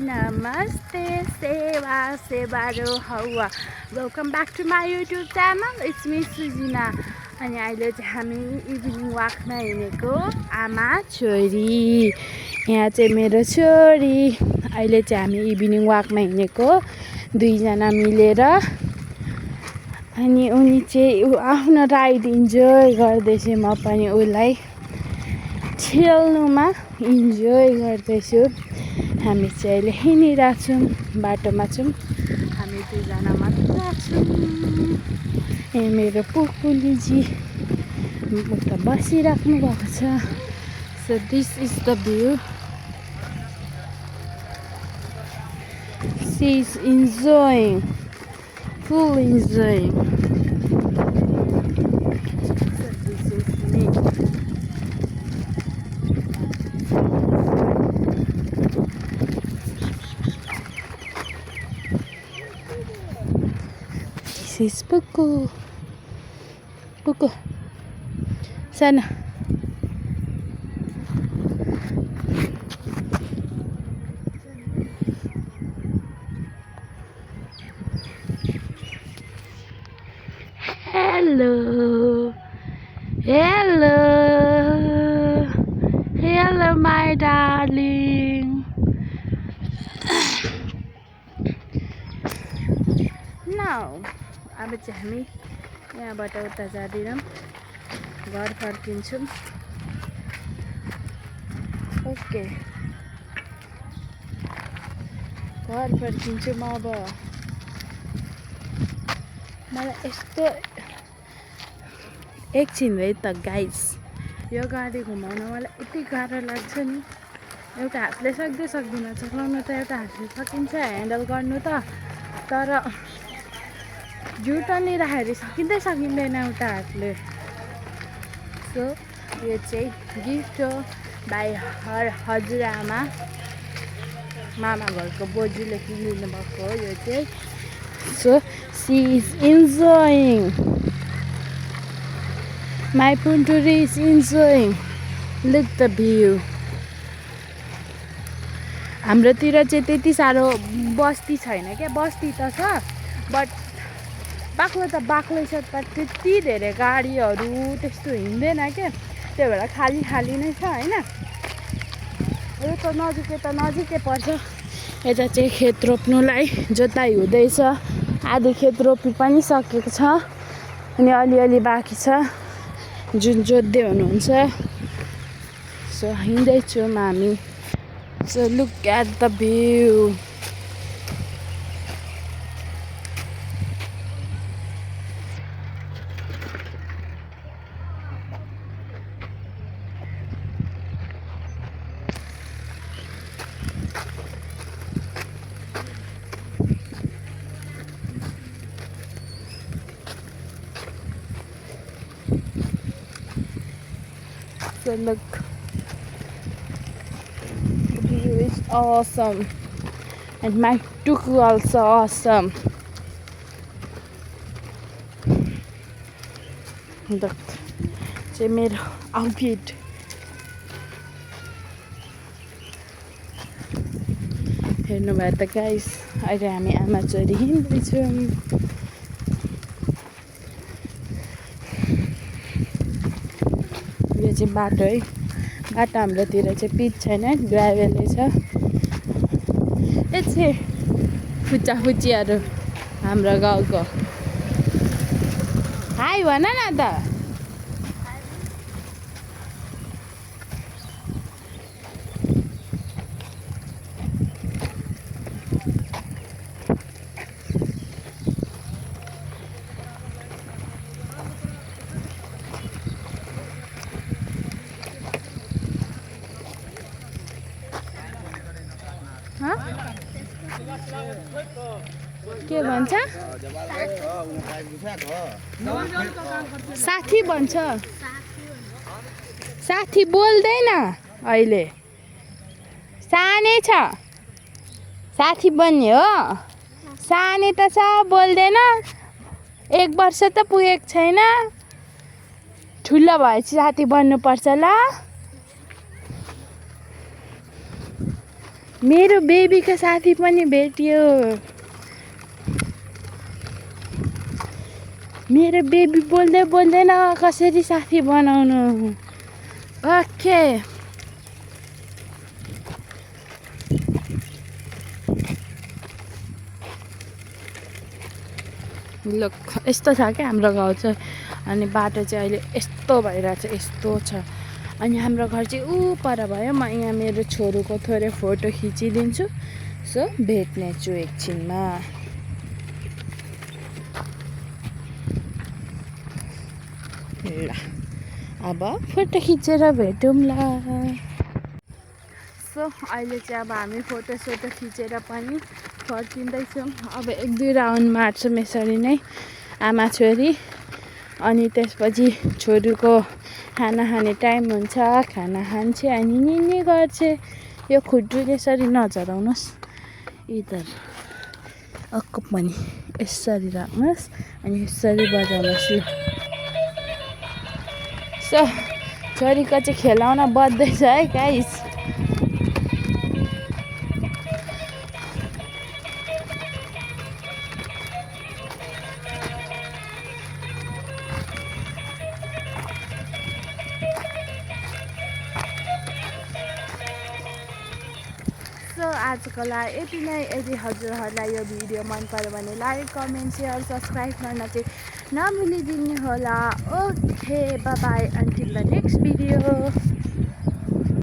Namaste, Seva, Sevaro, Hawa. Welcome back to my YouTube channel. It's me, Sujina. अनि अहिले चाहिँ हामी evening वाकमा हिँडेको आमा छोरी। यहाँ चाहिँ मेरो छोरी। अहिले चाहिँ हामी इभिनिङ वाकमा हिँडेको दुईजना मिलेर। अनि उनी चाहिँ आफ्नो राइड इन्जोय गर्दैछ, म पनि उलाई खेल्नुमा इन्जोय गर्दैछु। हामी चाहिँ अहिले हिँडिरहेको छौँ, बाटोमा छौँ, हामी दुईजना मात्र छौँ। ए मेरो पुपुलीजी उता बसिराख्नु भएको छ। So this is the view. She is enjoying, full enjoying. So this is me. This is Puku. Puku. Sana. Hello. Hello. Hello my darling. Now, अब चाहिँ हामी यहाँबाट उता जाँदैनौँ, घर फर्किन्छौँ। ओके, घर फर्किन्छौँ अब। मलाई यस्तो एकछिन है त गाइस, यो गाडी घुमाउन मलाई यति गाह्रो लाग्छ नि। एउटा हातले सक्दिनँ चलाउन, त एउटा हातले सकिन्छ ह्यान्डल गर्नु त, तर जुटन लिँदाखेरि सकिँदैन एउटा हातले। सो यो चाहिँ गिफ्ट हो बाई हजुरआमा, मामा घरको बोजूले किनिदिनु भएको हो यो चाहिँ। So she is enjoying, my पुन्टुरी is enjoying. Look the view. हाम्रोतिर चाहिँ त्यति साह्रो बस्ती छैन क्या, बस्ती त छ बट बाक्लो त बाक्लै छ, तर त्यति धेरै गाडीहरू त्यस्तो हिँड्दैन क्या, त्यही भएर खाली खाली नै छ होइन। यो त नजिकै पर्छ। यता चाहिँ खेत रोप्नुलाई जोताइ हुँदैछ, आधी खेत रोपी पनि सकेको छ, अनि अलिअलि बाँकी छ जुन जोत्दै हुनुहुन्छ। सो हिँड्दैछौँ हामी। So look at the view. So look, the view is awesome, and my tuku also awesome. Look, चाहिँ मेरो आउटफिट। हेर्नुभयो त गाइस, अहिले हामी आमा छोरी हिँड्दैछौँ। यो चाहिँ बाटो है, बाटो हाम्रोतिर चाहिँ पिच छैन, ग्राभेलै छ। यति फुच्चाफुच्चीहरू हाम्रो गाउँको। हाई भन न त। के भन्छ? साथी भन्छ। साथी बोल्दैन अहिले, सानै छ, साथी बन्ने हो। सानै त छ, बोल्दैन, 1 वर्ष त पुगेको छैन। ठुलो भएपछि साथी बन्नुपर्छ ल। मेरो बेबीको साथी पनि भेट्यो। मेरो बेबी बोल्दै बोल्दैन कसरी साथी बनाउनु। ओके लुक यस्तो छ क्या हाम्रो गाउँ चाहिँ। अनि बाटो चाहिँ अहिले यस्तो भइरहेछ, यस्तो छ। अनि हाम्रो घर चाहिँ ऊ पर भयो। म यहाँ मेरो छोरीको थोरै फोटो खिचिदिन्छु। सो भेट्नेछु एकछिनमा। ल अब फोटो खिचेर भेटौँला। सो अहिले चाहिँ अब हामी फोटोसोटो खिचेर पनि फर्किँदैछौँ। अब 1-2 राउन्ड मार्छौँ यसरी नै आमा छोरी। अनि त्यसपछि छोरीको खाना खाने टाइम हुन्छ, खाना खान्छे अनि निनी गर्छे। यो खुट्टु यसरी नझराउनुहोस्, इधर अक्क पनि यसरी राख्नुहोस् अनि यसरी बजाउनुहोस्। ल सो छोरीको चाहिँ खेलाउन बज्दैछ है गाइस। सो आजको लागि यति नै। यदि हजुरहरूलाई यो भिडियो मन पर्यो भने लाइक, कमेन्ट, सेयर, सब्सक्राइब गर्न चाहिँ नभुलिदिनु होला। Okay by by until the next video.